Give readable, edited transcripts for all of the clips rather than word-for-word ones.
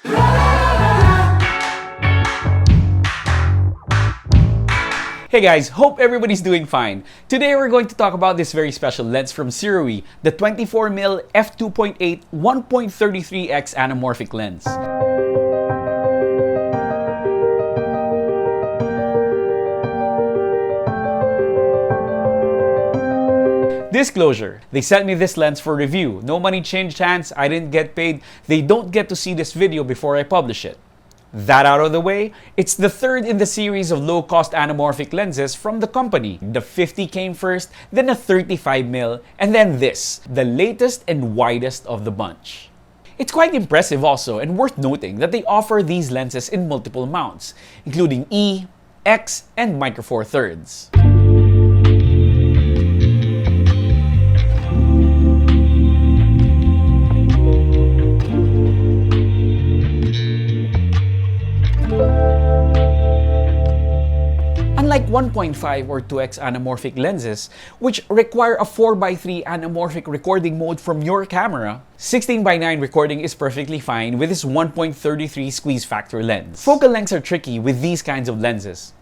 Hey guys, hope everybody's doing fine. Today we're going to talk about this very special lens from Sirui, the 24mm f2.8 1.33x anamorphic lens. Disclosure, they sent me this lens for review. No money changed hands, I didn't get paid. They don't get to see this video before I publish it. That out of the way, it's the third in the series of low-cost anamorphic lenses from the company. The 50 came first, then a 35mm, and then this, the latest and widest of the bunch. It's quite impressive also, and worth noting that they offer these lenses in multiple mounts, including E, X, and Micro Four Thirds. Unlike 1.5 or 2x anamorphic lenses, which require a 4:3 anamorphic recording mode from your camera, 16:9 recording is perfectly fine with this 1.33 squeeze factor lens. Focal lengths are tricky with these kinds of lenses.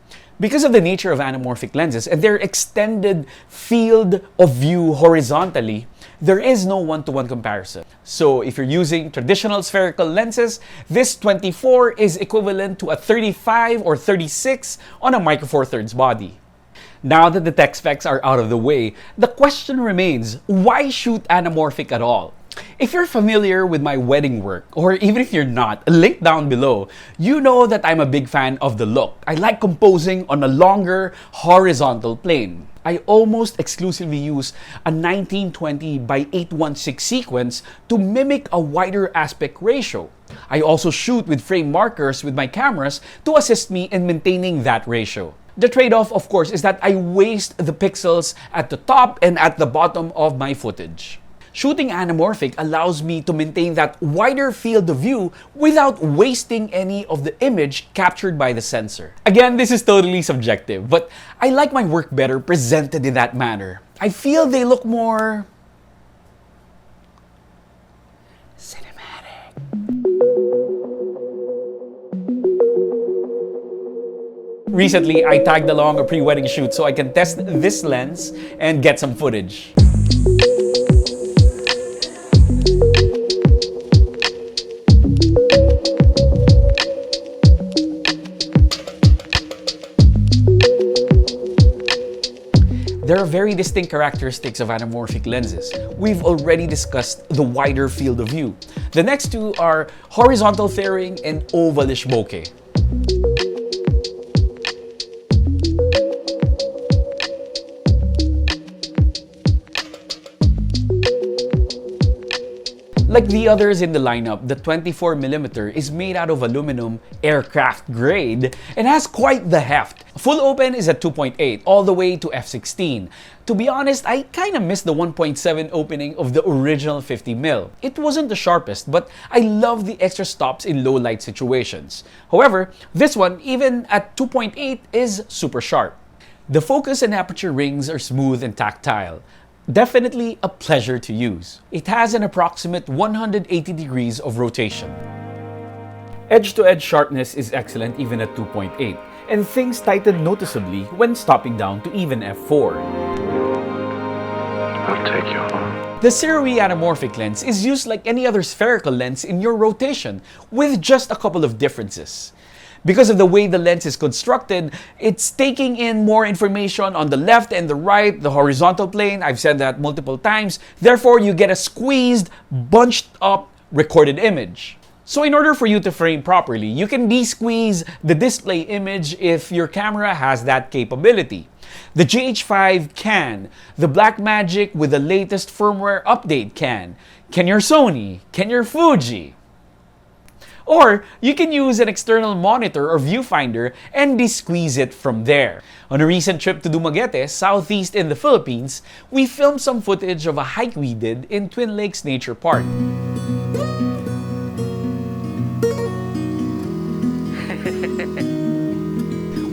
Because of the nature of anamorphic lenses and their extended field of view horizontally, there is no one-to-one comparison. So if you're using traditional spherical lenses, this 24 is equivalent to a 35 or 36 on a Micro Four Thirds body. Now that the tech specs are out of the way, the question remains, why shoot anamorphic at all? If you're familiar with my wedding work, or even if you're not, link down below, you know that I'm a big fan of the look. I like composing on a longer horizontal plane. I almost exclusively use a 1920 by 816 sequence to mimic a wider aspect ratio. I also shoot with frame markers with my cameras to assist me in maintaining that ratio. The trade-off, of course, is that I waste the pixels at the top and at the bottom of my footage. Shooting anamorphic allows me to maintain that wider field of view without wasting any of the image captured by the sensor. Again, this is totally subjective, but I like my work better presented in that manner. I feel they look more cinematic. Recently, I tagged along a pre-wedding shoot so I can test this lens and get some footage. There are very distinct characteristics of anamorphic lenses. We've already discussed the wider field of view. The next two are horizontal flaring and ovalish bokeh. Like the others in the lineup, the 24mm is made out of aluminum aircraft grade and has quite the heft. Full open is at 2.8 all the way to f16. To be honest, I kinda missed the 1.7 opening of the original 50mm. It wasn't the sharpest, but I love the extra stops in low light situations. However, this one, even at 2.8, is super sharp. The focus and aperture rings are smooth and tactile. Definitely a pleasure to use. It has an approximate 180 degrees of rotation. Edge-to-edge sharpness is excellent even at 2.8, and things tighten noticeably when stopping down to even f4. I'll take you home. The Sirui anamorphic lens is used like any other spherical lens in your rotation, with just a couple of differences. Because of the way the lens is constructed, it's taking in more information on the left and the right, the horizontal plane. I've said that multiple times. Therefore, you get a squeezed, bunched up recorded image. So in order for you to frame properly, you can de-squeeze the display image if your camera has that capability. The GH5 can. The Blackmagic with the latest firmware update can. Can your Sony? Can your Fuji? Or you can use an external monitor or viewfinder and de-squeeze it from there. On a recent trip to Dumaguete, southeast in the Philippines, we filmed some footage of a hike we did in Twin Lakes Nature Park.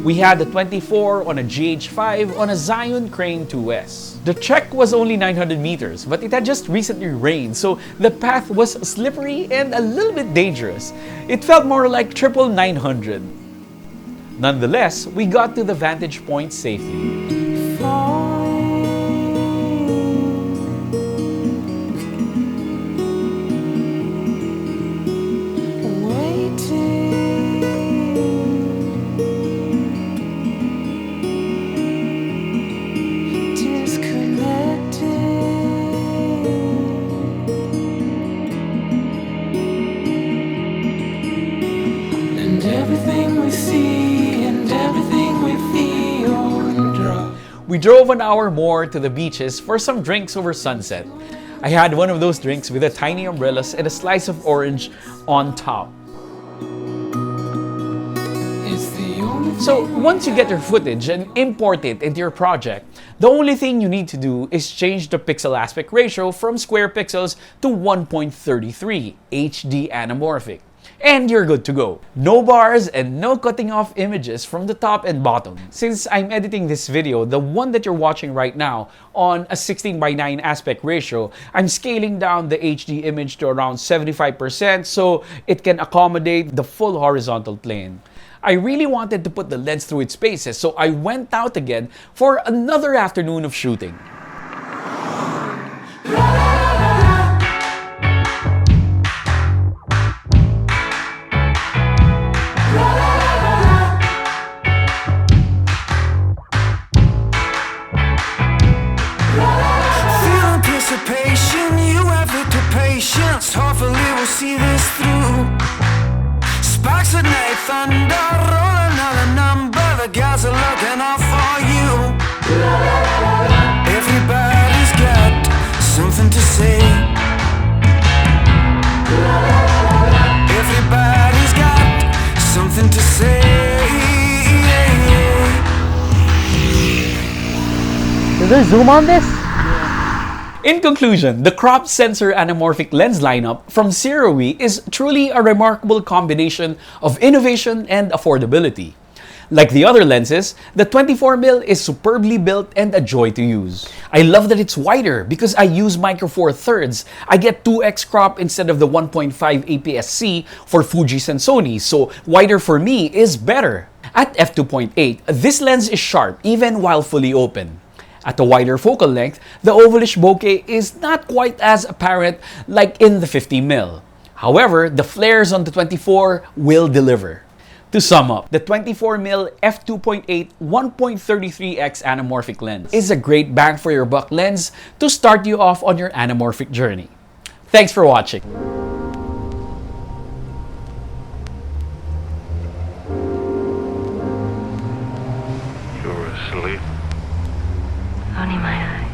We had the 24 on a GH5 on a Zion Crane 2S. The trek was only 900 meters, but it had just recently rained, so the path was slippery and a little bit dangerous. It felt more like 900. Nonetheless, we got to the vantage point safely. We drove an hour more to the beaches for some drinks over sunset. I had one of those drinks with the tiny umbrellas and a slice of orange on top. So once you get your footage and import it into your project, the only thing you need to do is change the pixel aspect ratio from square pixels to 1.33 HD anamorphic. And you're good to go. No bars and no cutting off images from the top and bottom. Since I'm editing this video, the one that you're watching right now, on a 16:9 aspect ratio, I'm scaling down the HD image to around 75% so it can accommodate the full horizontal plane. I really wanted to put the lens through its paces, so I went out again for another afternoon of shooting. Hopefully we'll see this through. Sparks at night, thunder, roll another number. The guys are looking out for you. Everybody's got something to say. Everybody's got something to say. Is there zoom on this? In conclusion, the crop sensor anamorphic lens lineup from Sirui is truly a remarkable combination of innovation and affordability. Like the other lenses, the 24mm is superbly built and a joy to use. I love that it's wider because I use micro four thirds. I get 2x crop instead of the 1.5 APS-C for Fuji's and Sony, so wider for me is better. At f2.8, this lens is sharp even while fully open. At a wider focal length, the ovalish bokeh is not quite as apparent like in the 50mm. However, the flares on the 24 will deliver. To sum up, the 24mm f2.8 1.33x anamorphic lens is a great bang for your buck lens to start you off on your anamorphic journey. Thanks for watching. You're asleep. Only my eyes.